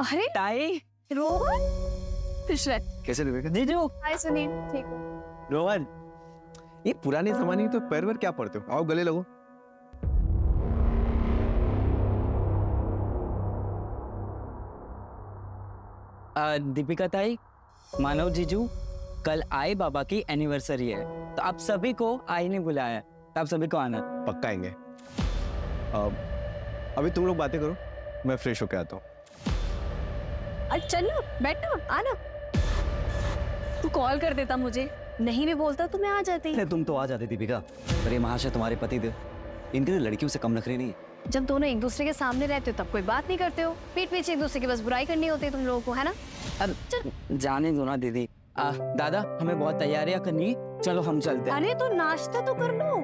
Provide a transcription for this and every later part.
अरे ताई रोहन, खुश रह। कैसे दीपिका? जीजू। हाय सुनील, ठीक हो? रोहन, ये पुराने जमाने की तो पैर वैर क्या पड़ते हो? आओ गले लगो। दीपिका ताई, मानव जीजू, कल आई बाबा की एनिवर्सरी है, तो आप सभी को आई ने बुलाया है, तो आप सभी को आना। पक्का आएंगे। अभी तुम लोग बातें करो, मैं फ्रेश होके आता हूँ। अरे चलो बैठो, आना। तू कॉल कर देता मुझे, नहीं भी बोलता तो मैं आ जाती। अरे तुम तो आ जाती दीपिका, पर ये महाशय तुम्हारे पति थे, इनके लिए लड़कियों से कम नखरे नहीं। जब दोनों एक दूसरे के सामने रहते हो तब कोई बात नहीं करते हो, पीठ पीछे एक दूसरे की बस बुराई करनी होती है तुम लोगों को, है ना? अब जाने दो ना दीदी। दादा, हमें बहुत तैयारियां करनी है, चलो हम चलते हैं। अरे तो नाश्ता तो कर लो।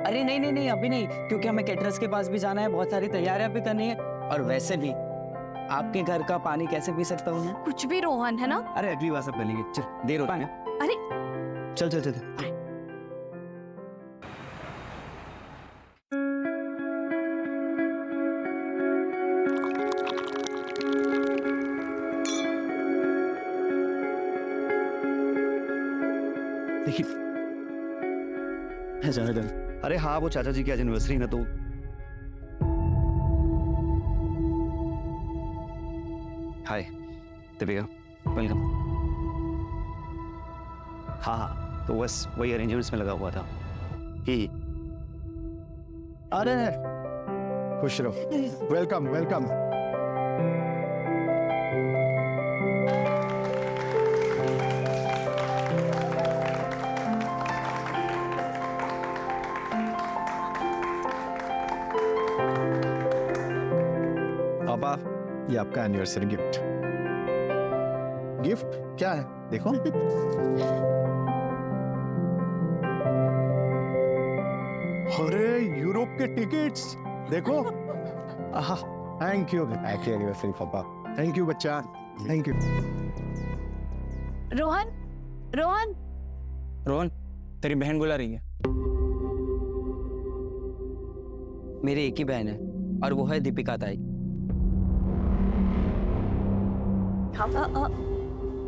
अरे नहीं नहीं नहीं, अभी नहीं, क्योंकि हमें कैटरर्स के पास भी जाना है, बहुत सारी तैयारियां भी करनी है, और वैसे भी आपके घर का पानी कैसे पी सकता हूँ मैं? कुछ भी रोहन, है ना? अरे अगली बार सब कर लेंगे, चल देर हो रही है। अरे चल चल चल। देखिए, जाना जाना। अरे हाँ, वो चाचा जी की आज एनिवर्सरी ना, तो हाय दीपिका, वेलकम। हाँ हाँ, तो बस वही अरेंजमेंट्स में लगा हुआ था ही। अरे खुश रहो। Welcome welcome. पापा, ये आपका एनिवर्सरी गिफ्ट। गिफ्ट क्या है देखो। अरे यूरोप के टिकट्स देखो। थैंक यू, हैप्पी एनिवर्सरी पापा। थैंक यू बच्चा, थैंक यू। रोहन, रोहन, रोहन, तेरी बहन बुला रही है। मेरी एक ही बहन है, और वो है दीपिका ताई।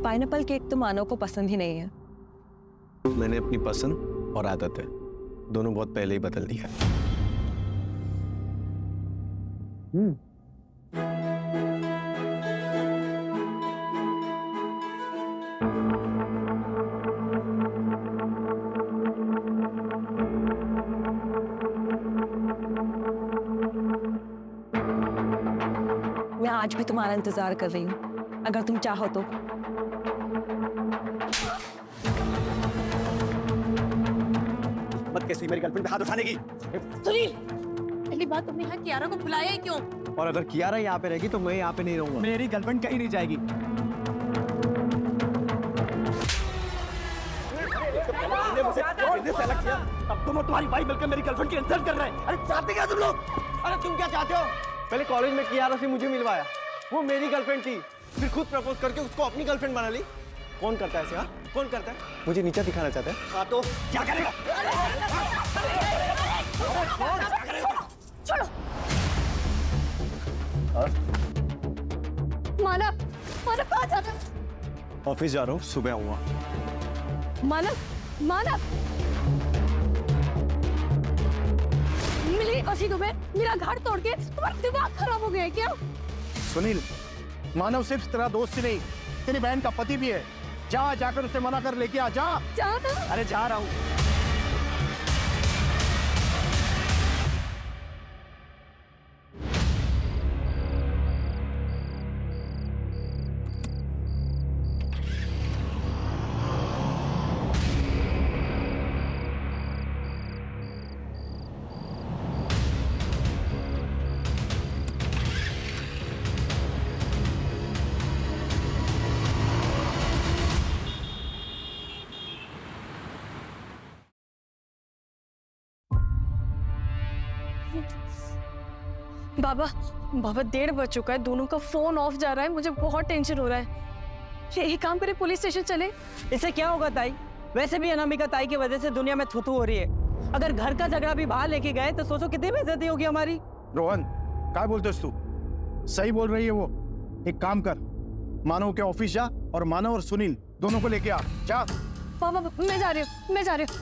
पाइनएप्पल केक तो मानव को पसंद ही नहीं है। मैंने अपनी पसंद और आदतें दोनों बहुत पहले ही बदल दिया। मैं आज भी तुम्हारा इंतजार कर रही हूँ, अगर तुम चाहो तो। मत कैसी मेरी गर्लफ्रेंड पे हाथ उठाने की। सुनील, पहली बात तुमने यहाँ कियारा को बुलाया ही क्यों? और अगर कियारा यहाँ पे रहेगी तो मैं यहाँ पे नहीं रहूंगा। मेरी गर्लफ्रेंड कहीं नहीं जाएगी। अब तुम और तुम्हारी भाई मिलकर मेरी गर्लफ्रेंड की इंसल्ट कर रहे हैं। अरे चाहते क्या तुम लोग? अरे तुम क्या चाहते हो? पहले कॉलेज में कियारा से मुझे मिलवाया, वो मेरी गर्लफ्रेंड थी, फिर खुद प्रपोज करके उसको अपनी गर्लफ्रेंड बना ली। कौन करता है ऐसे? हाँ, कौन करता है? मुझे नीचा दिखाना चाहता है। हाँ तो क्या करेगा? छोड़ो। मानव, मानव कहाँ जा रहा है? ऑफिस जा रहा हूँ, सुबह आऊंगा। मानव, मानव, मिली उसी तुम्हें मेरा घर तोड़ के तुम्हारा दिमाग खराब हो गया है क्या? सुनील, मानव सिर्फ तेरा दोस्त ही नहीं, तेरी बहन का पति भी है। जाकर उसे मना कर लेके आ जा। जाना? अरे जा रहा हूँ। बाबा, बाबा 1:30 बज चुका है, दोनों का फोन ऑफ जा रहा है, मुझे बहुत टेंशन हो रहा है। एक काम करे, पुलिस स्टेशन चले। इससे क्या होगा ताई? वैसे भी अनामिका ताई की वजह से दुनिया में थू-थू हो रही है। अगर घर का झगड़ा भी बाहर लेके गए तो सोचो कितनी बेइज्जती होगी हमारी। रोहन, क्या बोलते तू? सही बोल रही है वो। एक काम कर, मानव के ऑफिस जा और मानव और सुनील दोनों को लेके आ। जा। पापा मैं जा रही हूँ, मैं जा रही हूँ।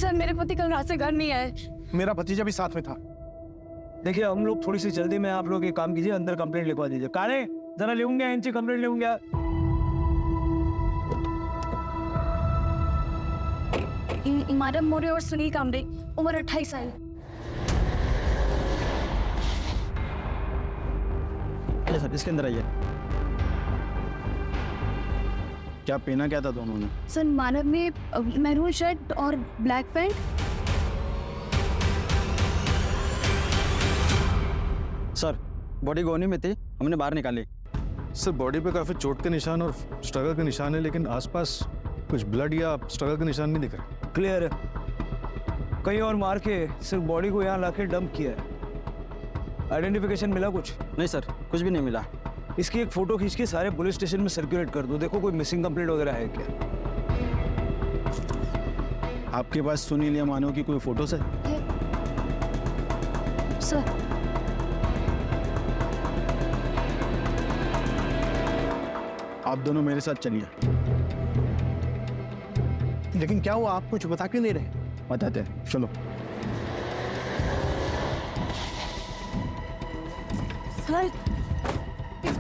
सर मेरे पति कल रात से घर नहीं आए। मेरा भतीजा भी साथ में था। देखिए हम लोग थोड़ी सी जल्दी में, आप लोग एक काम कीजिए, अंदर कंप्लेंट लिखवा दीजिए। कारे जरा लेंगे इनसे कंप्लेंट लेंगे। माधव मोरे और सुनील कामरे, उम्र 28 साल। सर इसके अंदर आइए। क्या पहना क्या था दोनों ने? सर मानव ने मैरून शर्ट और ब्लैक पैंट। सर बॉडी गोनी में थी, हमने बाहर निकाली। सर बॉडी पे काफी चोट के निशान और स्ट्रगल के निशान है, लेकिन आसपास कुछ ब्लड या स्ट्रगल के निशान नहीं दिख रहे। क्लियर है, कहीं और मार के सिर्फ बॉडी को यहाँ लाके डंप किया है। आइडेंटिफिकेशन मिला कुछ? नहीं सर, कुछ भी नहीं मिला। इसकी एक फोटो खींच के सारे पुलिस स्टेशन में सर्कुलेट कर दो, देखो कोई मिसिंग कंप्लेंट वगैरह है क्या। आपके पास सुनील या मानव की कोई फोटोज है? सर आप दोनों मेरे साथ चलिए। लेकिन क्या हुआ, आप कुछ बता क्यों नहीं रहे? बताते हैं, चलो। सर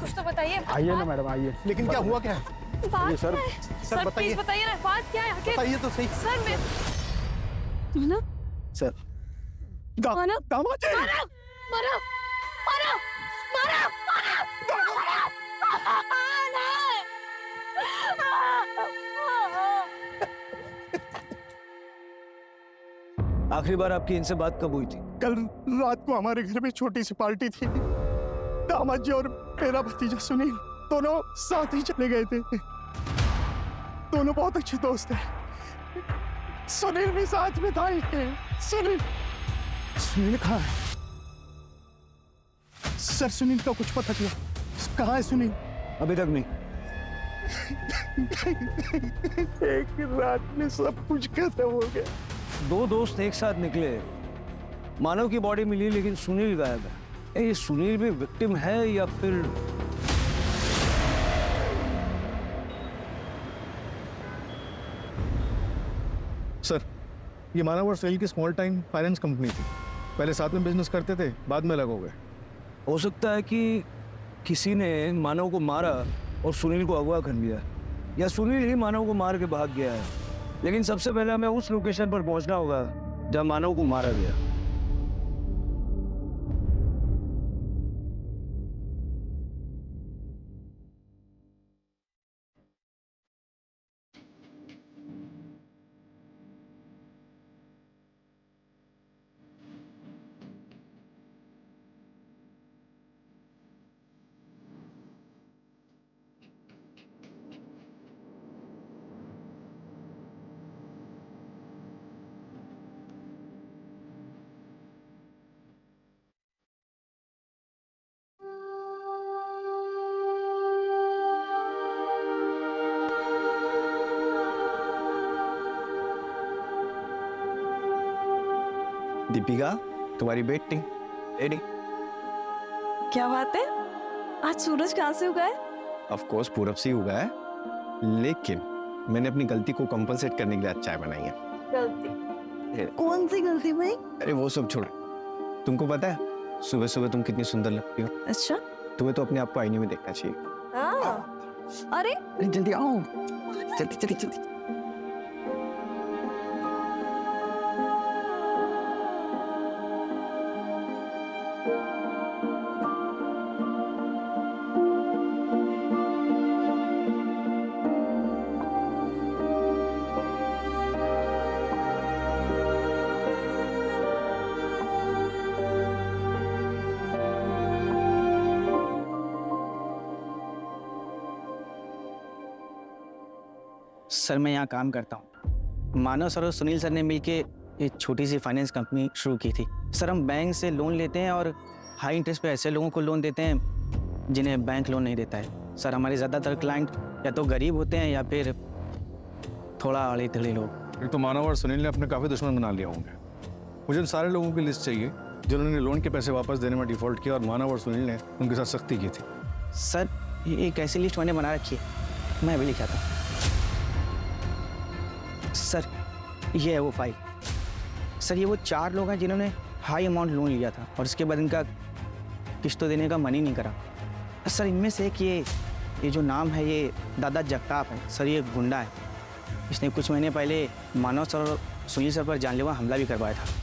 कुछ तो बताइए। आइए ना मैडम, आइए। लेकिन क्या हुआ क्या है? बात सर, क्या है? सर बताइए। प्लीज बताइए ना, बात क्या है आखिर? बताइए तो सही। सर मैं मानव सर मानव दामाद जी! मानव मानव मानव मानव आखिरी बार आपकी इनसे बात कब हुई थी? कल रात को हमारे घर में छोटी सी पार्टी थी। दामाद जी और मेरा भतीजा सुनील दोनों साथ ही चले गए थे। दोनों बहुत अच्छे दोस्त हैं। सुनील भी साथ में था। सुनील कहाँ है? सर सुनील का कुछ पता चला? कहाँ है सुनील? अभी तक नहीं। एक रात में सब कुछ खत्म हो गया। दो दोस्त एक साथ निकले, मानव की बॉडी मिली लेकिन सुनील गायब है। ये सुनील भी विक्टिम है या फिर? सर ये मानव और सुनील की स्मॉल टाइम फाइनेंस कंपनी थी। पहले साथ में बिजनेस करते थे, बाद में अलग हो गए। हो सकता है कि किसी ने मानव को मारा और सुनील को अगवा कर लिया, या सुनील ही मानव को मार के भाग गया है। लेकिन सबसे पहले हमें उस लोकेशन पर पहुंचना होगा जहां मानव को मारा गया। दीपिका, तुम्हारी बेटी रेडी? क्या बात है, आज सूरज कहाँ से उगा है? ऑफ कोर्स पूरब से ही उगा है, लेकिन मैंने अपनी गलती को कंपनसेट करने के लिए आज चाय बनाई है। गलती कौन सी गलती भाई? अरे वो सब छोड़, तुमको पता है सुबह सुबह तुम कितनी सुंदर लगती हो। अच्छा। तुम्हें तो अपने आप को आईने में देखना चाहिए। अरे अरे जल्दी आओ, जल्दी जल्दी जल्दी। सर मैं यहाँ काम करता हूँ। मानव सर और सुनील सर ने मिलके एक छोटी सी फाइनेंस कंपनी शुरू की थी। सर हम बैंक से लोन लेते हैं और हाई इंटरेस्ट पे ऐसे लोगों को लोन देते हैं जिन्हें बैंक लोन नहीं देता है। सर हमारे ज़्यादातर क्लाइंट या तो गरीब होते हैं या फिर थोड़ा अड़े तड़े लोग। एक तो मानव और सुनील ने अपने काफ़ी दुश्मन बना लिया होंगे। मुझे उन सारे लोगों की लिस्ट चाहिए जिन्होंने लोन के पैसे वापस देने में डिफ़ॉल्ट किया और मानव और सुनील ने उनके साथ सख्ती की थी। सर ये एक ऐसी लिस्ट मैंने बना रखी है, मैं अभी लिखा था। सर ये है वो फाइल। सर ये वो 4 लोग हैं जिन्होंने हाई अमाउंट लोन लिया था और उसके बाद इनका किस्तों देने का मन ही नहीं करा। सर इनमें से एक ये जो नाम है ये दादा जगताप है। सर ये गुंडा है, इसने कुछ महीने पहले मानव सर और सुनील सर पर जानलेवा हमला भी करवाया था।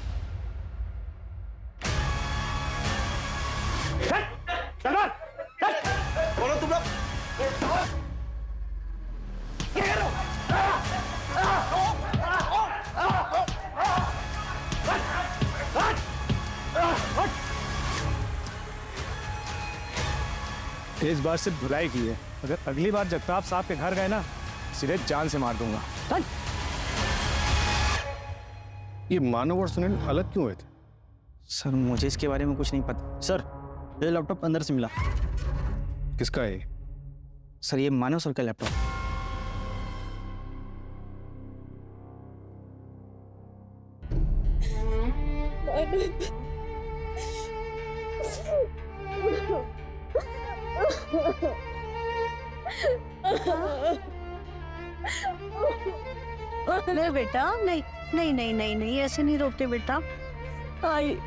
इस बार सिर्फ धुलाई की है, अगर अगली बार जगताप साहब के घर गए ना सीधे जान से मार दूंगा। ये मानव और सुनील अलग क्यों हुए थे? सर मुझे इसके बारे में कुछ नहीं पता। सर ये लैपटॉप अंदर से मिला। किसका है? सर ये मानव सर का लैपटॉप। नहीं बेटा, नहीं नहीं नहीं नहीं नहीं, ऐसे नहीं रोकते बेटा। आई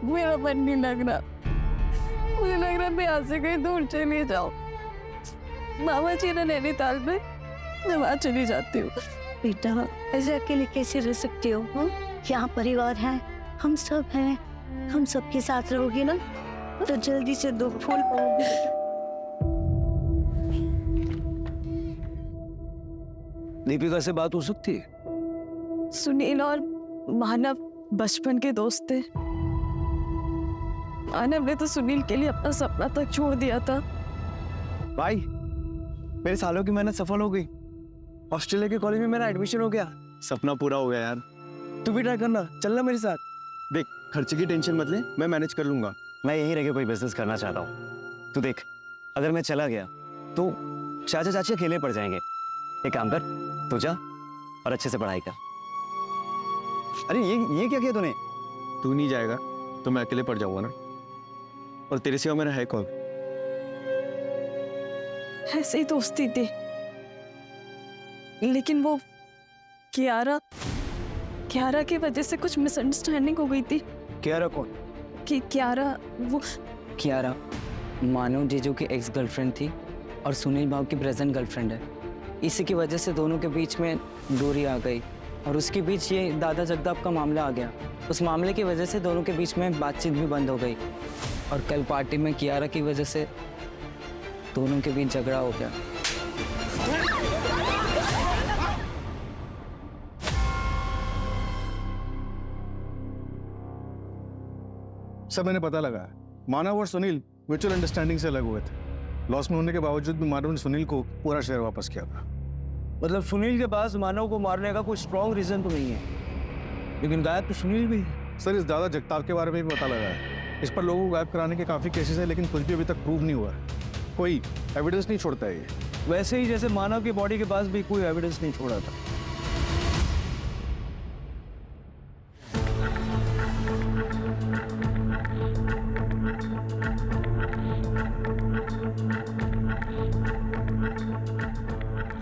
मेरा मन नहीं लग रहा, मुझे लग रहा है मैं यहाँ से कहीं दूर चली जाऊँ। मामा जी ने नैनीताल में, मैं वहाँ चली जाती हूँ। बेटा ऐसे अकेले कैसे रह सकते हो? हाँ? यहाँ परिवार है, हम सब हैं, हम सबके साथ रहोगे ना तो जल्दी से दुख भूल पाओगे। दीपिका से बात हो सकती है? सुनील और मानव बचपन के दोस्त थे। मानव ने तो सुनील के लिए अपना सपना तक छोड़ दिया था। भाई मेरे सालों की मेहनत सफल हो गई। ऑस्ट्रेलिया के कॉलेज में मेरा एडमिशन हो गया। सपना पूरा हो गया यार। तू भी ट्राई करना, चलना मेरे साथ। देख खर्चे की टेंशन मत ले, मैं मैनेज कर लूंगा। मैं यहीं रह के कोई बिजनेस करना चाहता हूँ। तू देख, अगर मैं चला गया तो चाचा चाची अकेले पड़ जाएंगे। एक काम कर, तू जा और अच्छे से पढ़ाई कर। अरे ये क्या किया तूने? तू नहीं जाएगा तो मैं अकेले पड़ जाऊंगा ना, और तेरे सिवा मेरा है कौन? ऐसे ही दोस्ती थी, लेकिन वो कियारा की वजह से कुछ मिसअंडरस्टैंडिंग हो गई थी। कियारा कौन? कि कियारा वो कियारा मानव जीजू की एक्स गर्लफ्रेंड थी और सुनील भाव की प्रेजेंट गर्लफ्रेंड है। इसी की वजह से दोनों के बीच में दूरी आ गई और उसके बीच ये दादा जगताप का मामला आ गया। उस मामले की वजह से दोनों के बीच में बातचीत भी बंद हो गई और कल पार्टी में कियारा की वजह से दोनों के बीच झगड़ा हो गया। सब मैंने पता लगा है, मानव और सुनील म्यूचुअल अंडरस्टैंडिंग से अलग हुए थे। लॉस में होने के बावजूद भी मानव ने सुनील को पूरा शेयर वापस किया था। मतलब सुनील के पास मानव को मारने का कोई स्ट्रॉन्ग रीजन तो नहीं है, लेकिन गायब तो सुनील भी है। सर इस दादा जगताप के बारे में भी पता लगा है। इस पर लोगों को गायब कराने के काफ़ी केसेस है, लेकिन कुछ भी अभी तक प्रूव नहीं हुआ है। कोई एविडेंस नहीं छोड़ता है ये। वैसे ही जैसे मानव की बॉडी के पास भी कोई एविडेंस नहीं छोड़ा था।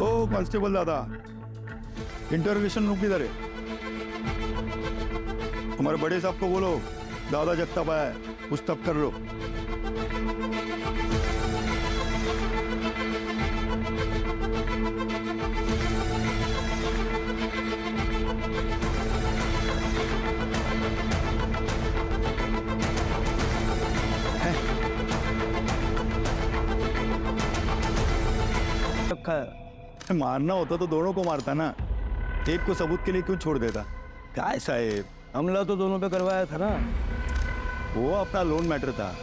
ओ कांस्टेबल दादा, इंटरोगेशन रूम किधर है? तुम्हारे बड़े साहब को बोलो दादा जगताप आया है, कुछ तब कर लो। रखा है। मारना होता तो दोनों को मारता ना, एक को सबूत के लिए क्यों छोड़ देता? क्या साहेब, हमला तो दोनों पे करवाया था ना। वो अपना लोन मैटर था,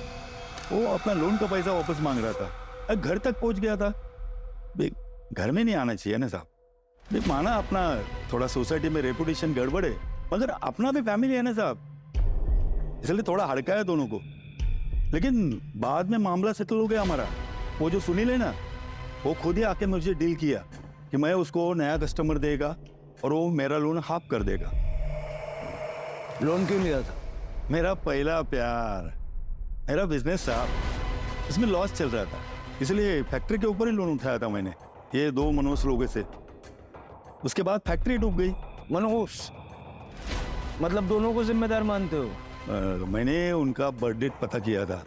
वो अपना लोन का पैसा वापस मांग रहा था, घर तक पहुंच गया था। बे, घर में नहीं आना चाहिए ना साहब। बे, माना अपना थोड़ा सोसाइटी में रेपुटेशन गड़बड़ है, मगर अपना भी फैमिली है ना साहब, इसलिए थोड़ा हड़का है दोनों को। लेकिन बाद में मामला सेटल हो गया हमारा। वो जो सुनील है ना, वो खुद ही आके मुझे डील किया कि मैं उसको नया कस्टमर देगा और वो मेरा लोन हाफ कर देगा। लोन क्यों लिया था? मेरा पहला प्यार, मेरा बिजनेस साहब, इसमें लॉस चल रहा था, इसलिए फैक्ट्री के ऊपर ही लोन उठाया था मैंने, ये 2 मनोज लोगों से। उसके बाद फैक्ट्री डूब गई। मनोज मतलब दोनों को जिम्मेदार मानते हो? मैंने उनका बर्थ डेट पता किया था,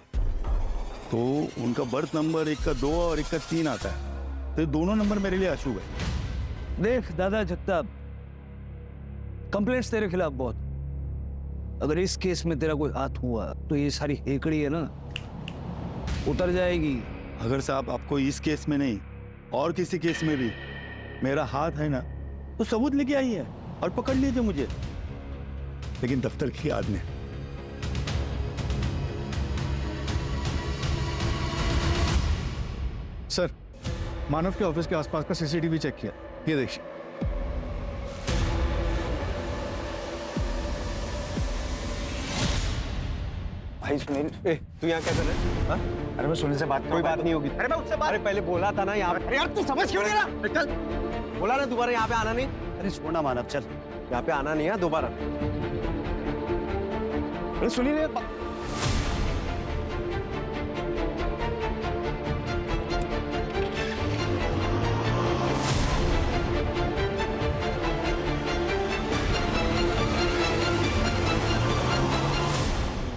तो उनका बर्थ नंबर एक का 2 और एक का 3 आता है, तो दोनों नंबर मेरे लिए अशुभ है। देख दादा जगताप, कंप्लेंट्स तेरे खिलाफ बहुत। अगर इस केस में तेरा कोई हाथ हुआ तो ये सारी हेकड़ी है ना, उतर जाएगी। अगर साहब आपको इस केस में नहीं और किसी केस में भी मेरा हाथ है ना, तो सबूत लेके आइए और पकड़ लीजिए मुझे, लेकिन दफ्तर की याद में। सर, मानव के ऑफिस के आसपास का सीसीटीवी चेक किया, ये देखिए। भाई सुनील, तू यहाँ क्या कर रहा है? हाँ? अरे मैं सुनील से बात कोई बात नहीं होगी। अरे मैं उससे अरे पहले बोला था ना यहाँ पे। अरे यार तू समझ क्यों नहीं रहा? चल, बोला ना दोबारा यहाँ पे आना नहीं। अरे छोड़ना मानव, चल। यहाँ पे आना नहीं है दोबारा। अरे सुनील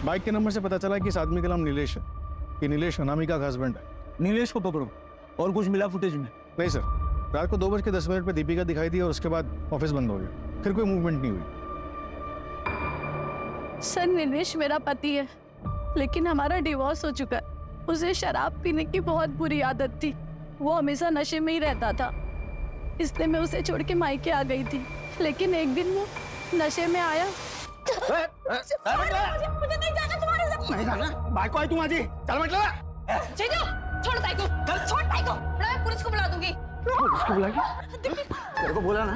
बाइक के नंबर से पता चला कि इस आदमी का नाम नीलेश है। ये नीलेश अनामिका का हस्बैंड है। नीलेश को पकड़ो। और कुछ मिला फुटेज में? नहीं सर, रात को 2:10 पे दीपिका दिखाई दी और उसके बाद ऑफिस बंद हो गया, फिर कोई मूवमेंट नहीं हुई। सर नीलेश मेरा पति है, लेकिन हमारा डिवोर्स हो चुका है। उसे शराब पीने की बहुत बुरी आदत थी, वो हमेशा नशे में ही रहता था, इसलिए मैं उसे छोड़ के मायके आ गई थी। लेकिन एक दिन वो नशे में आया। मुझे नहीं जाना तुम्हारे साथ। नहीं जाना? बाइक को आई तुम आज ही। चल मतलब। जीजू, छोड़ ताई को, छोड़ ताई को। मैं पुलिस को बुला दूंगी। पुलिस को बुलाएगी? तेरे को बोला ना,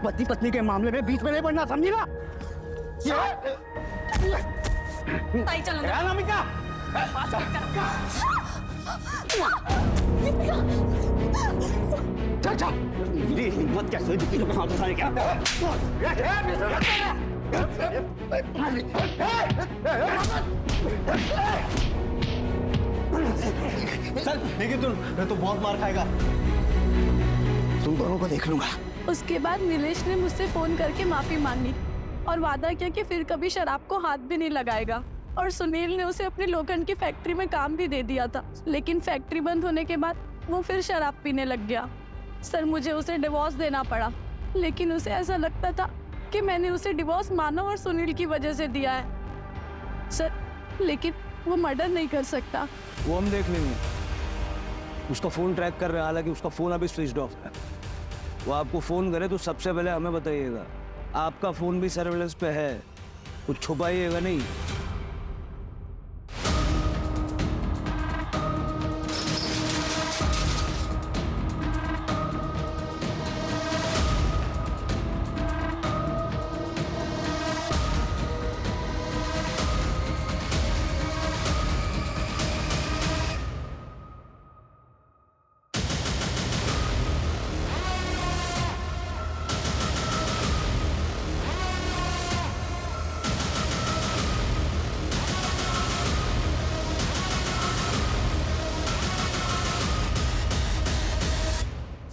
पति पत्नी के मामले में बीच में नहीं पड़ना, समझी ना? ताई चलो। अनामिका, चल चल। मेरी हिम्मत कैसे हुई दीपिका को हाथ उठाने क्या? चल, लेकिन तू बहुत मार खाएगा। तुम दोनों को देख लूंगा। उसके बाद नीलेश ने मुझसे फोन करके माफी मांगी और वादा किया कि फिर कभी शराब को हाथ भी नहीं लगाएगा। और सुनील ने उसे अपनी लोखंड की फैक्ट्री में काम भी दे दिया था, लेकिन फैक्ट्री बंद होने के बाद वो फिर शराब पीने लग गया। सर मुझे उसे डिवोर्स देना पड़ा, लेकिन उसे ऐसा लगता था कि मैंने उसे डिवोर्स मानव और सुनील की वजह से दिया है। सर लेकिन वो मर्डर नहीं कर सकता। वो हम देख लेंगे। उसका फोन ट्रैक कर रहे हैं, हालांकि उसका फोन अभी स्विच ऑफ है। वो आपको फोन करे तो सबसे पहले हमें बताइएगा। आपका फोन भी सर्वेलेंस पे है, कुछ छुपाइएगा नहीं।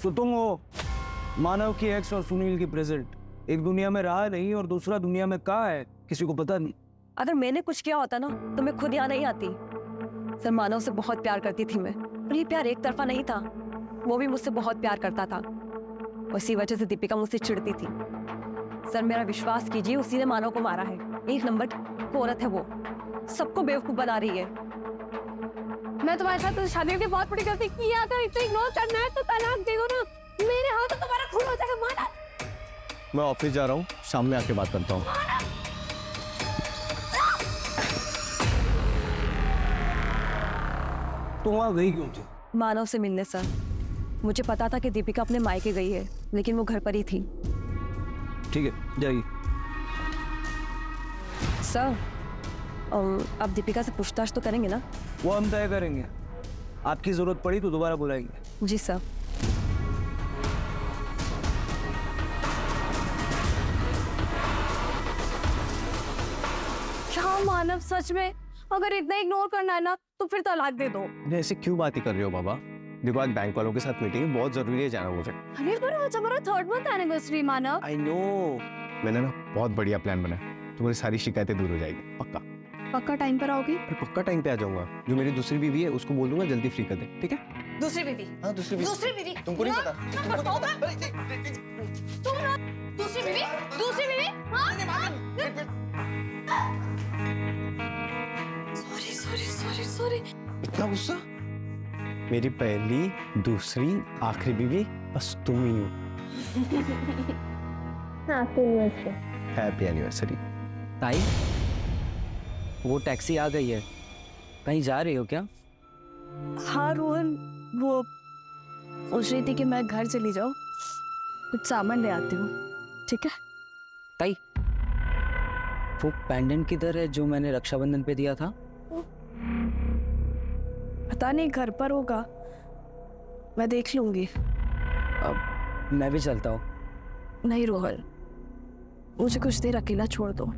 तो तुम हो मानव की एक्स और सुनील की प्रेजेंट। एक दुनिया में रहा नहीं और दूसरा दुनिया में कहाँ है? किसी को पता नहीं। अगर मैंने कुछ किया होता ना तो मैं खुद यहाँ नहीं आती। सर मानव से बहुत प्यार करती थी मैं, और ये प्यार एक तरफा नहीं था, वो भी मुझसे बहुत प्यार करता था। उसी वजह से दीपिका मुझसे चिढ़ती थी। सर मेरा विश्वास कीजिए, उसी ने मानव को मारा है। एक नंबर की औरत है वो, सबको बेवकूफ बना रही है। मैं तुम्हारे साथ शादी की बहुत बड़ी गलती की। अगर इतना इग्नोर करना है तो तलाक दे दो ना, मेरे हाथ तो तुम्हारा खून हो जाएगा। माना मैं ऑफिस जा रहा हूँ, शाम में आके बात करता हूँ। तो वहां गई क्यों थी? मानव से मिलने सर। मुझे पता था कि दीपिका अपने मायके गई है, लेकिन वो घर पर ही थी। ठीक है, जाइए। सर अब दीपिका से पूछताछ तो करेंगे ना? वो हम तय करेंगे। आपकी जरूरत पड़ी तो दोबारा बुलाएंगे। जी सर। क्या मानव सच में अगर इतना इग्नोर करना है ना तो फिर तलाक दे दो। अरे ऐसे क्यों बातें कर रहे हो बाबा? देखो आज बैंक वालों के साथ मीटिंग है, बहुत जरूरी है जाना मुझे। अरे पर आज हमारा 3rd month anniversary Manav. I know. मैंने ना बहुत बढ़िया प्लान बनाया, तुम्हारी सारी शिकायतें दूर हो जाएगी। पक्का पक्का टाइम पर आओगी? अरे पक्का टाइम पे आ जाऊंगा। जो मेरी दूसरी बीवी है उसको बोल दूंगा जल्दी फ्री कर दे, ठीक है? दूसरी बीवी? हाँ दूसरी बीवी। दूसरी बीवी? तुमको नहीं पता? तुम ना दूसरी बीवी? दूसरी बीवी? हाँ? सॉरी। इतना गुस्सा? मेरी पहली, दूसरी, आखिरी बीवी बस तुम ही हो। Happy anniversary. ताई, वो टैक्सी आ गई है। कहीं जा रही हो क्या? हाँ रोहन, वो सोच रही थी कि मैं घर चली जाऊँ, कुछ सामान ले आती हूँ। ठीक है? ताई, वो पेंडेंट किधर है जो मैंने रक्षाबंधन पे दिया था? पता नहीं, घर पर होगा, मैं देख लूंगी। अब मैं भी चलता हूँ। नहीं रोहन, मुझे कुछ देर अकेला छोड़ दो।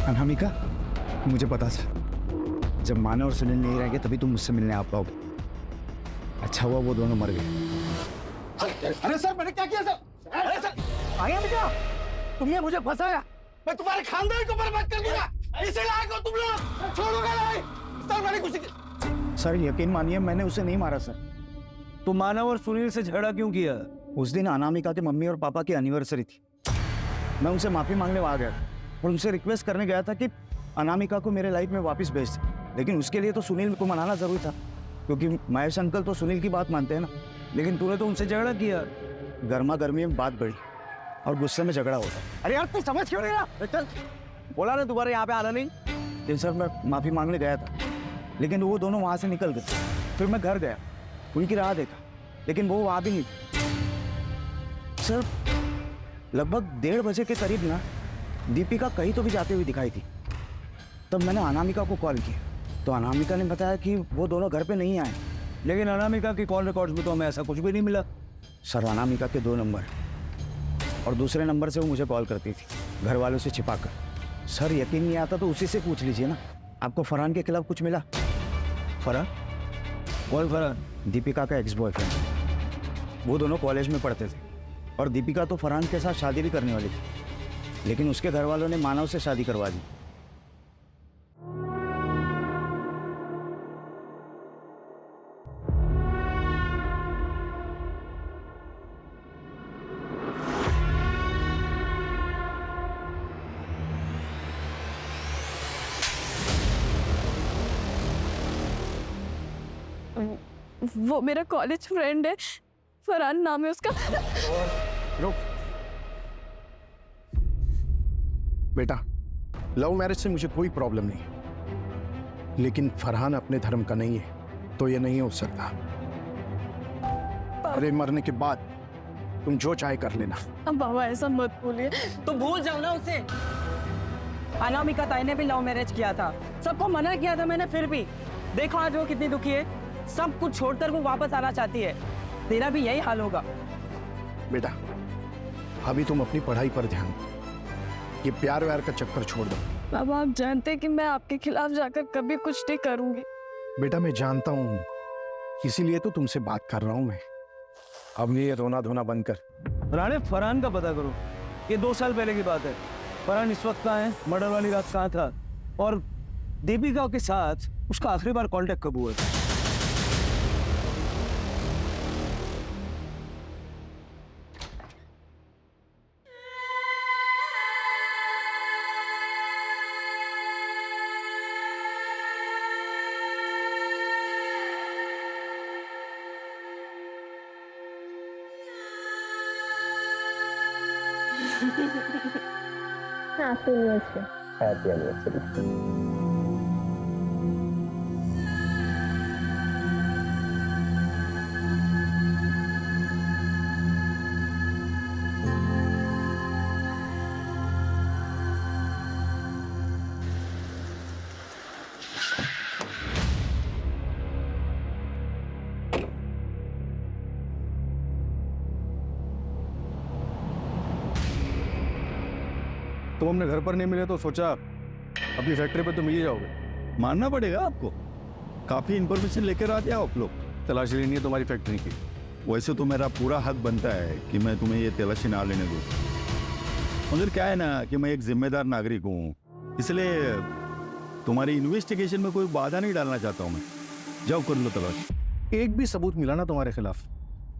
अनामिका, मुझे पता था जब मानव और सुनील नहीं रहेंगे तभी तुम मुझसे मिलने आ पाओगे। अच्छा हुआ वो दोनों मर गए। अरे सर, मैंने क्या किया सर? अरे सर, आया क्या? तुमने मुझे फंसाया, मैं तुम्हारे खानदान को बर्बाद कर दूंगा। इसे लायक हो तुम लोग, छोड़ोगे नहीं। सर मैंने कुछ सर यकीन मानिए मैंने उसे नहीं मारा सर। तो मानव और सुनील से झगड़ा क्यों किया? उस दिन अनामिका के मम्मी और पापा की एनिवर्सरी थी। मैं उनसे माफी मांगने आ गया और उनसे रिक्वेस्ट करने गया था कि अनामिका को मेरे लाइफ में वापस भेज दे, लेकिन उसके लिए तो सुनील को मनाना जरूरी था, क्योंकि महेश अंकल तो सुनील की बात मानते हैं ना। लेकिन तूने तो उनसे झगड़ा किया। गर्मा गर्मी में बात बढ़ी और गुस्से में झगड़ा होता। अरे यार तू समझ क्यों नहीं रहा? चल, बोला ना दोबारा यहाँ पे आना नहीं। लेकिन सर मैं माफी मांगने गया था, लेकिन वो दोनों वहाँ से निकल गए। फिर मैं घर गया, उनकी राह देखा, लेकिन वो वहाँ भी नहीं थी। सर लगभग 1:30 बजे के करीब ना दीपिका कहीं तो भी जाते हुए दिखाई थी। तब मैंने अनामिका को कॉल किया तो अनामिका ने बताया कि वो दोनों घर पे नहीं आए। लेकिन अनामिका की कॉल रिकॉर्ड्स में तो हमें ऐसा कुछ भी नहीं मिला। सर अनामिका के 2 नंबर और दूसरे नंबर से वो मुझे कॉल करती थी, घर वालों से छिपाकर। सर यकीन नहीं आता तो उसी से पूछ लीजिए ना। आपको फरहान के खिलाफ कुछ मिला? फरहान? कौन फरहान? दीपिका का एक्स बॉयफ्रेंड। वो दोनों कॉलेज में पढ़ते थे और दीपिका तो फरहान के साथ शादी भी करने वाली थी, लेकिन उसके घर वालों ने मानव से शादी करवा दी। वो मेरा कॉलेज फ्रेंड है, फरहान नाम है उसका। रुक बेटा, लव मैरिज से मुझे कोई प्रॉब्लम नहीं, लेकिन फरहान अपने धर्म का नहीं है तो ये नहीं हो सकता। अरे मरने के बाद तुम जो चाहे कर लेना। अब बाबा ऐसा मत बोलिए। तो भूल जाओ ना उसे। अनामिका ताई ने भी लव मैरिज किया था, सबको मना किया था मैंने, फिर भी देखो आज वो कितनी दुखी है। सब कुछ छोड़कर वो वापस आना चाहती है। तेरा भी यही हाल होगा। बेटा अभी तुम अपनी पढ़ाई पर ध्यान दो, ये प्यार व्यार का चक्कर छोड़ दो। बाबा आप जानते हैं कि मैं आपके खिलाफ जाकर कभी कुछ नहीं करूंगी। बेटा मैं जानता हूँ, इसीलिए तो तुमसे बात कर रहा हूँ मैं। अब ये रोना धोना बंद कर। राणे फरहान का पता करो, ये 2 साल पहले की बात है। फरहान इस वक्त कहाँ है, मर्डर वाली रात कहाँ था, और दीपिका के साथ उसका आखिरी बार कांटेक्ट कब हुआ था? Happy anniversary. तुम अपने घर पर नहीं मिले तो सोचा अपनी फैक्ट्री पे तो मिल ही जाओगे। मानना पड़ेगा आपको, काफी इंफॉर्मेशन लेकर आते हो आप लोग। तलाशी लेनी है तुम्हारी फैक्ट्री की। वैसे तो मेरा पूरा हक बनता है कि मैं तुम्हें ये तलाशी ना लेने दूँ, मगर क्या है ना कि मैं एक जिम्मेदार नागरिक हूँ, इसलिए तुम्हारी इन्वेस्टिगेशन में कोई बाधा नहीं डालना चाहता हूँ मैं। जाओ कर लो तलाश। एक भी सबूत मिला ना तुम्हारे खिलाफ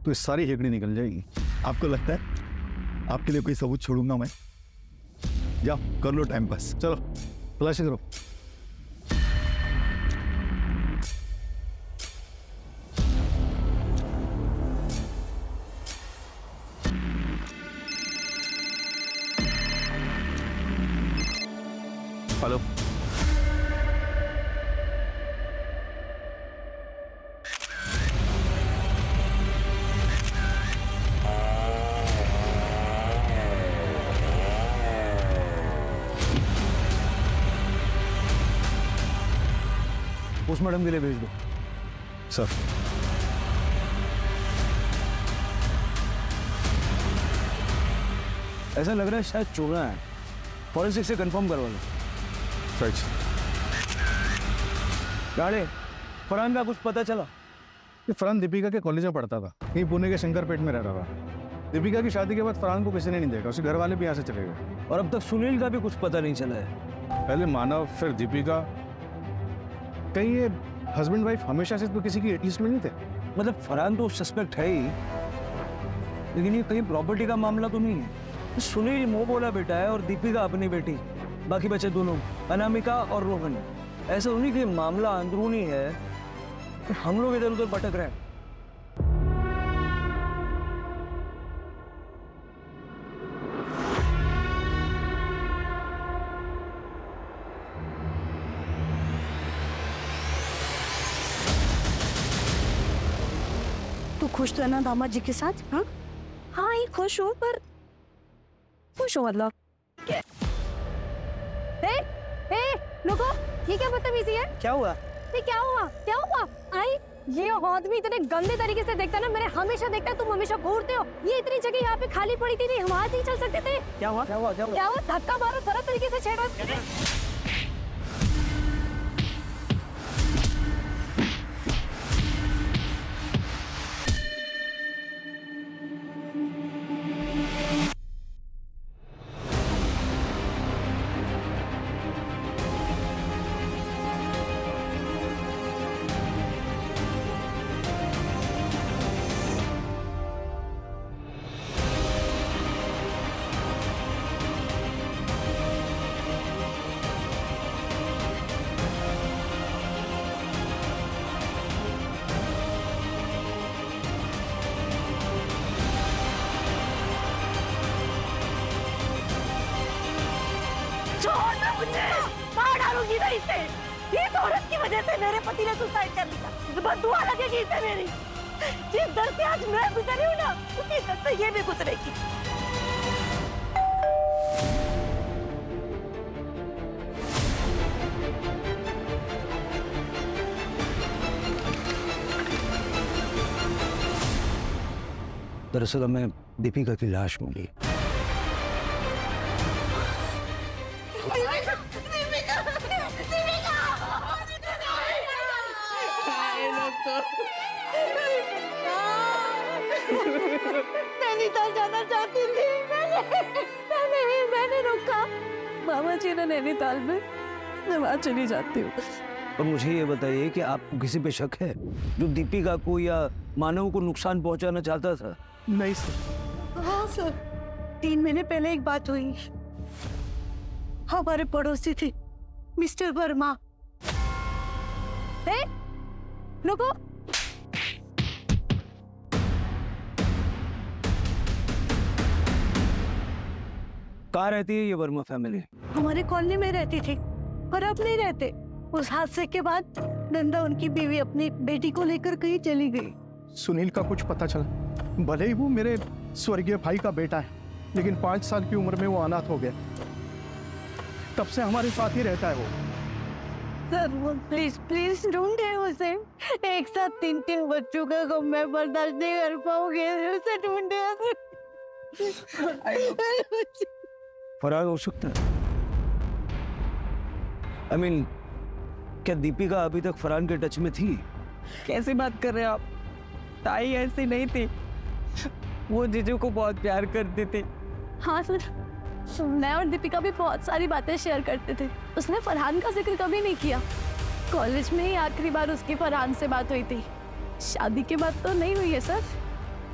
तो इस सारी हेकड़ी निकल जाएगी। आपको लगता है आपके लिए कोई सबूत छोड़ूंगा मैं? जाओ कर लो टाइम पास। चलो तलाशी करो। हेलो, पोस्टमार्टम के लिए भेज दो। सर ऐसा लग रहा है शायद चोरा है, फॉरेंसिक से कंफर्म करवा लो। सच गाड़े फरहान का कुछ पता चला? ये फरहान दीपिका के कॉलेज में पढ़ता था, यहीं पुणे के शंकरपेट में रह रहा था। दीपिका की शादी के बाद फरहान को किसी ने नहीं देखा, उसके घर वाले भी यहाँ से चले गए। और अब तक सुनील का भी कुछ पता नहीं चला है। पहले मानव फिर दीपिका, कहीं ये हस्बैंड वाइफ हमेशा से तो किसी की लिस्ट में नहीं थे? मतलब फरहान तो सस्पेक्ट है ही, लेकिन ये कहीं प्रॉपर्टी का मामला तो नहीं है। सुनील मुंह बोला बेटा है और दीपिका अपनी बेटी, बाकी बचे दोनों अनामिका और रोहन। ऐसा उन्हीं के मामला अंदरूनी है, हम लोग इधर उधर भटक रहे हैं। तू खुश तो है ना दामाद जी के साथ? हाँ हाँ ये खुश हूँ, पर खुश हूँ मतलब रुको, ये क्या बदतमीजी है? क्या हुआ? ये क्या हुआ? क्या हुआ? आई ये आदमी इतने गंदे तरीके से देखता है ना, मैंने हमेशा देखता है, तुम हमेशा घूरते हो। ये इतनी जगह यहाँ पे खाली पड़ी थी, नहीं हम वहाँ नहीं चल सकते थे? क्या हुआ? क्या हुआ? क्या हुआ? क्या हुआ? धक्का मारो, तरह तरीके से छेड़ा। मार डालूंगी मैं इसे। इस औरत की वजह से मेरे पति ने सुसाइड कर लिया। बददुआ लगेगी इसे मेरी। जिस दर से आज मैं गुजरी हूँ ना, उसी दर से ये भी गुजरेगी। दरअसल हमें दीपिका की लाश मिली। नैनीताल जाना चाहती थी मैंने रोका। मामा जी ने नैनीताल में, मैं वहाँ चली जाती हूँ। और मुझे ये बताइए कि आपको किसी पे शक है जो दीपिका को या मानव को नुकसान पहुंचाना चाहता था? नहीं सर। हाँ सर, 3 महीने पहले एक बात हुई। हमारे पड़ोसी थे मिस्टर वर्मा। रुको, कहाँ रहती है ये वर्मा फैमिली? हमारे कॉलोनी में रहती थी पर अब नहीं रहते। उस हादसे के बाद नंदा उनकी बीवी अपनी बेटी को लेकर कहीं चली गई। सुनील का कुछ पता चला? भले ही वो मेरे स्वर्गीय भाई का बेटा है, लेकिन 5 साल की उम्र में वो अनाथ हो गया। तब से हमारे साथ ही रहता है वो। सर वो प्लीज प्लीज ढूंढे उसे। एक साथ 3 बच्चों का गम मैं बर्दाश्त नहीं कर पाऊंगी। उसे ढूंढे। फरार हो सकता है। I mean, क्या दीपिका अभी तक फरहान के टच में थी? कैसी बात कर रहे हैं आप? ताई ऐसी नहीं थी, वो जीजू को बहुत प्यार करती थी। हाँ सर, मैं और दीपिका भी बहुत सारी बातें शेयर करते थे। उसने फरहान का जिक्र कभी नहीं किया। कॉलेज में ही आखिरी बार उसकी फरहान से बात हुई थी। शादी के बाद तो नहीं हुई है सर।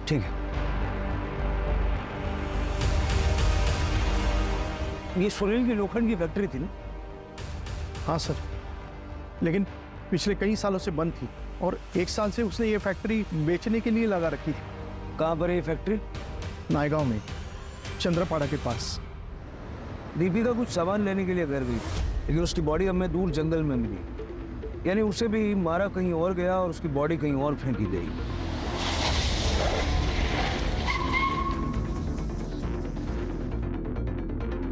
ठीक है। ये सुनील की लोखंड की फैक्ट्री थी ना? हाँ सर, लेकिन पिछले कई सालों से बंद थी और 1 साल से उसने ये फैक्ट्री बेचने के लिए लगा रखी थी। कहाँ पर है ये फैक्ट्री? नायगांव में, चंद्रपाड़ा के पास। दीपिका कुछ सामान लेने के लिए घर गई, लेकिन उसकी बॉडी हमें दूर जंगल में मिली। यानी उसे भी मारा कहीं और गया और उसकी बॉडी कहीं और फेंकी गई।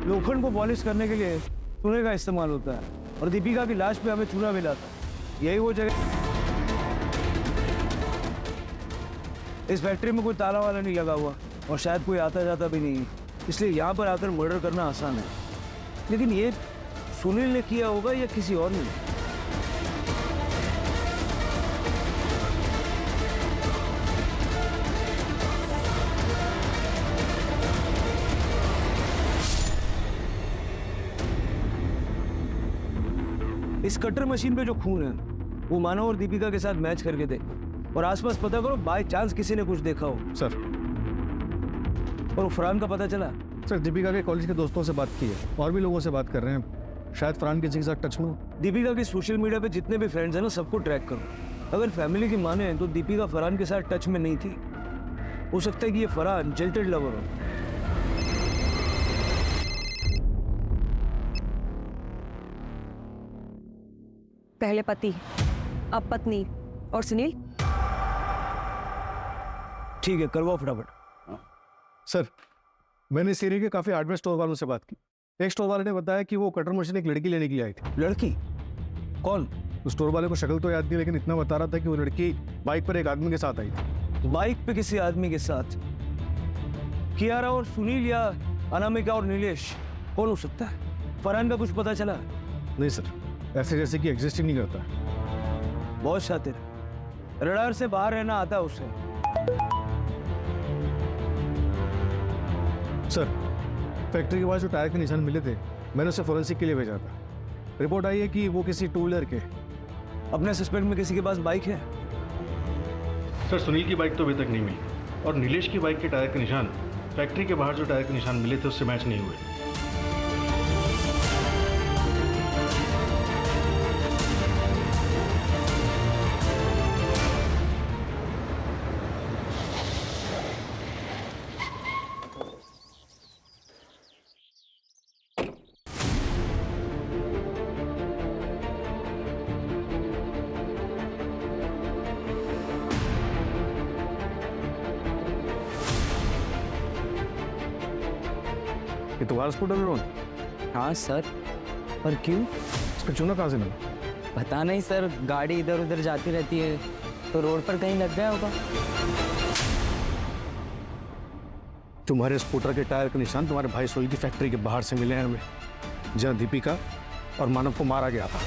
लोखंड को पॉलिश करने के लिए चूने का इस्तेमाल होता है और दीपिका की लाश पे हमें चूना मिला था। यही वो जगह। इस फैक्ट्री में कोई ताला वाला नहीं लगा हुआ और शायद कोई आता जाता भी नहीं, इसलिए यहाँ पर आकर मर्डर करना आसान है। लेकिन ये सुनील ने किया होगा या किसी और ने? इस कटर मशीन पे जो खून है वो मानव और दीपिका के साथ मैच करके थे। और आसपास पता करो, बाय चांस किसी ने कुछ देखा हो। सर, और फरहान का पता चला? सर दीपिका के कॉलेज के दोस्तों से बात की है और भी लोगों से बात कर रहे हैं। शायद फरहान किसी के साथ टच में हो। दीपिका के सोशल मीडिया पे जितने भी फ्रेंड्स हैं ना, सबको ट्रैक करो। अगर फैमिली की माने तो दीपिका फरहान के साथ टच में नहीं थी। हो सकता है कि ये फरहान जिल्टेड लवर हो। पहले पति, अब पत्नी और सुनील। ठीक है, करवाओ फटाफट। सर, मैंने इस एरिया के काफी हार्डवेयर स्टोर वालों से बात की। एक स्टोर वाले ने बताया कि वो कटर मशीन एक लड़की लेने के लिए आई थी। लड़की? कौन? उस स्टोर वाले को शक्ल तो याद नहीं, लेकिन इतना बता रहा था कि वो लड़की बाइक पर एक आदमी के साथ आई थी। बाइक पे किसी आदमी के साथ? कियारा और सुनील या अनामिका और नीलेश? कौन हो सकता है? फरहान का कुछ पता चला? नहीं सर, ऐसे जैसे कि एग्जिस्ट ही नहीं करता। बहुत शातिर, रडार से बाहर रहना आता है उसे। सर, फैक्ट्री के पास जो टायर के निशान मिले थे, मैंने उसे फोरेंसिक के लिए भेजा था। रिपोर्ट आई है कि वो किसी टू व्हीलर के। अपने सस्पेक्ट में किसी के पास बाइक है? सर, सुनील की बाइक तो अभी तक नहीं मिली और नीलेश की बाइक के टायर के निशान फैक्ट्री के बाहर जो टायर के निशान मिले थे उससे मैच नहीं हुए। ये तुम्हारा स्कूटर लोन? हाँ सर, पर क्यों? इसका चूना कहाँ से मिला? पता नहीं सर, गाड़ी इधर उधर जाती रहती है तो रोड पर कहीं लग गया होगा। तुम्हारे स्कूटर के टायर के निशान तुम्हारे भाई सोई की फैक्ट्री के बाहर से मिले हैं हमें, जहाँ दीपिका और मानव को मारा गया था।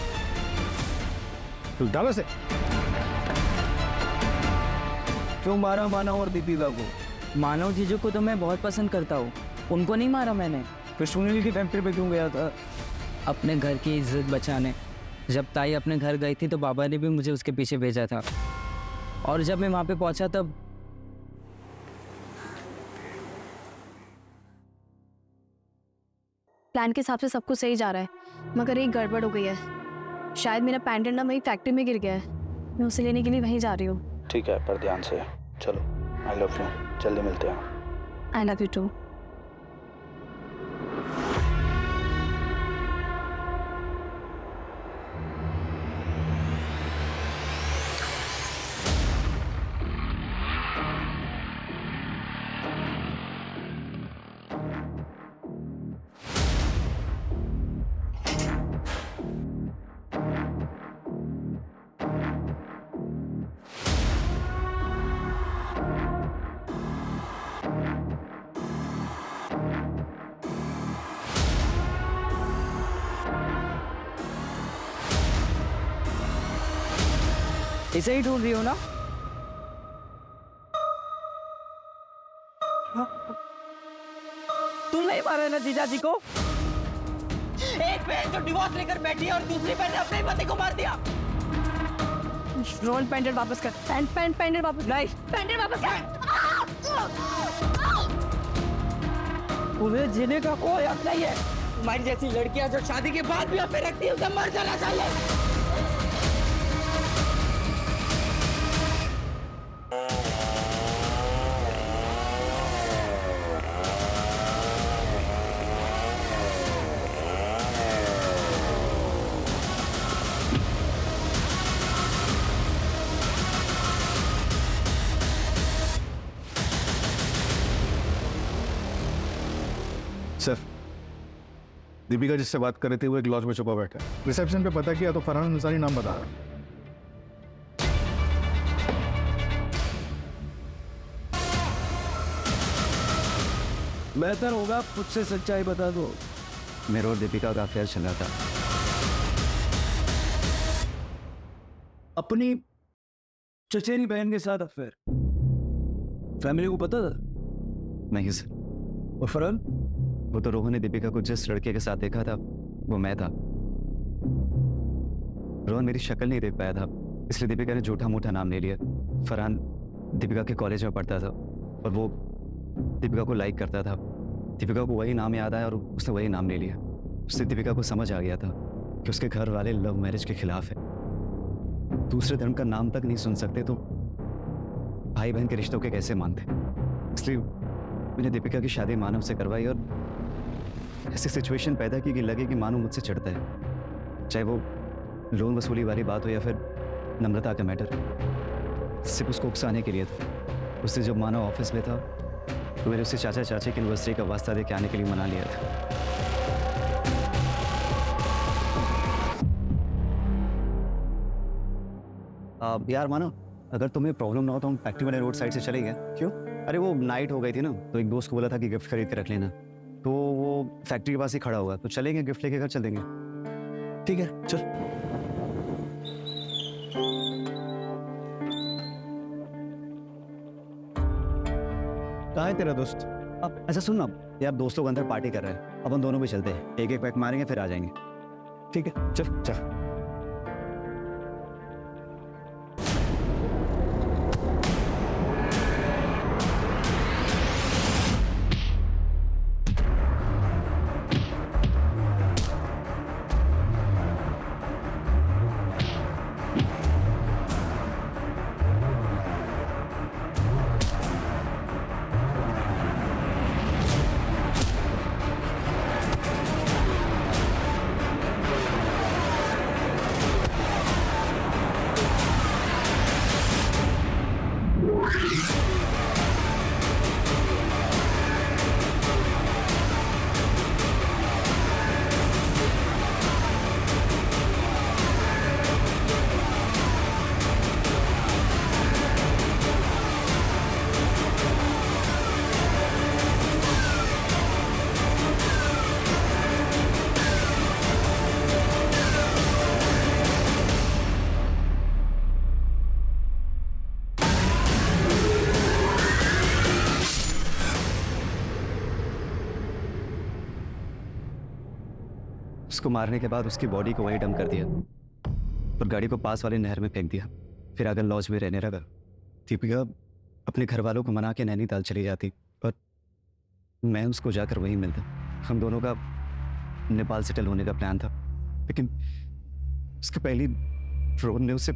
तो डालो से। क्यों मारा मानव और दीपिका को? मानव जीजू को तो मैं बहुत पसंद करता हूँ, उनको नहीं मारा मैंने। फिर सुनील की फैक्ट्री पे क्यों गया था? अपने घर की इज्जत बचाने। जब ताई अपने घर गई थी तो बाबा ने भी मुझे उसके पीछे भेजा था, और जब मैं वहाँ पे पहुँचा तब प्लान के हिसाब से सब कुछ सही जा रहा है, मगर एक गड़बड़ हो गई है। शायद मेरा पेंडेंट ना वही फैक्ट्री में गिर गया है। मैं उसे लेने के लिए वहीं जा रही हूँ। ठीक है, पर ध्यान से चलो। आई लव यू, जल्दी मिलते हैं। I love you too. इसे ही ढूंढ रही हो ना? तुम नहीं मारे ना जीजा जी को? एक बहन जो डिवोर्स लेकर बैठी है और दूसरी बहन ने अपने ही पति को मार दिया। रोहन पेंडेंट वापस कर। पेंडेंट वापस। नहीं, पेंडेंट वापस कर। उन्हें जीने का कोई हक नहीं है। तुम्हारी जैसी लड़कियां जो शादी के बाद भी अफेयर रखती है, उसे मर जाना चाहिए। सर, दीपिका जिससे बात कर रही थी वो एक लॉज में छुपा बैठा है। रिसेप्शन पे पता किया तो फरहान अंसारी नाम बता रहा है। बेहतर होगा खुद से सच्चाई बता दो। मेरे और दीपिका का अफेयर चल रहा था। अपनी चचेरी बहन के साथ अफेयर? फैमिली को पता था? नहीं सर। और फरहान? वो तो रोहन ने दीपिका को जिस लड़के के साथ देखा था वो मैं था। रोहन मेरी शक्ल नहीं देख पाया था, इसलिए दीपिका ने झूठा मूठा नाम ले लिया। फरहान दीपिका के कॉलेज में पढ़ता था और वो दीपिका को लाइक करता था। दीपिका को वही नाम याद आया और उसने वही नाम ले लिया। उससे दीपिका को समझ आ गया था कि उसके घर वाले लव मैरिज के खिलाफ है, दूसरे धर्म का नाम तक नहीं सुन सकते तो भाई बहन के रिश्तों के कैसे मानते। इसलिए मैंने दीपिका की शादी मानव से करवाई और ऐसी सिचुएशन पैदा की कि लगे कि मानव मुझसे चिढ़ता है, चाहे वो लोन वसूली वाली बात हो या फिर नम्रता का मैटर। सिर्फ उसको उकसाने के लिए था। उससे जब मानव ऑफिस में था तो मैंने उससे चाचा चाची की यूनिवर्सिटी का वास्ता दे के आने के लिए मना लिया था। यार मानो, अगर तुम्हें प्रॉब्लम ना हो तो हम फैक्ट्री वाले रोड साइड से चले गए। क्यों? अरे वो नाइट हो गई थी ना, तो एक दोस्त को बोला था कि गिफ्ट खरीद के रख लेना, तो वो फैक्ट्री के पास ही खड़ा होगा, तो चलेंगे गिफ्ट लेके घर चल देंगे। ठीक है, चल। कहाँ है तेरा दोस्त? अब अच्छा सुन ना यार, दोस्त लोग अंदर पार्टी कर रहे हैं, अपन दोनों भी चलते हैं, एक एक पैक मारेंगे फिर आ जाएंगे। ठीक है, चल चल। उसको मारने के बाद उसकी बॉडी को वहीं डंप कर दिया और गाड़ी को पास वाले नहर में फेंक दिया। फिर आगे लॉज में रहने लगा। दीपिका अपने घर वालों को मना के नैनीताल चली जाती और मैं उसको जाकर वहीं मिलता। हम दोनों का नेपाल सेटल होने का प्लान था, लेकिन उसके पहली ड्रोन ने उसे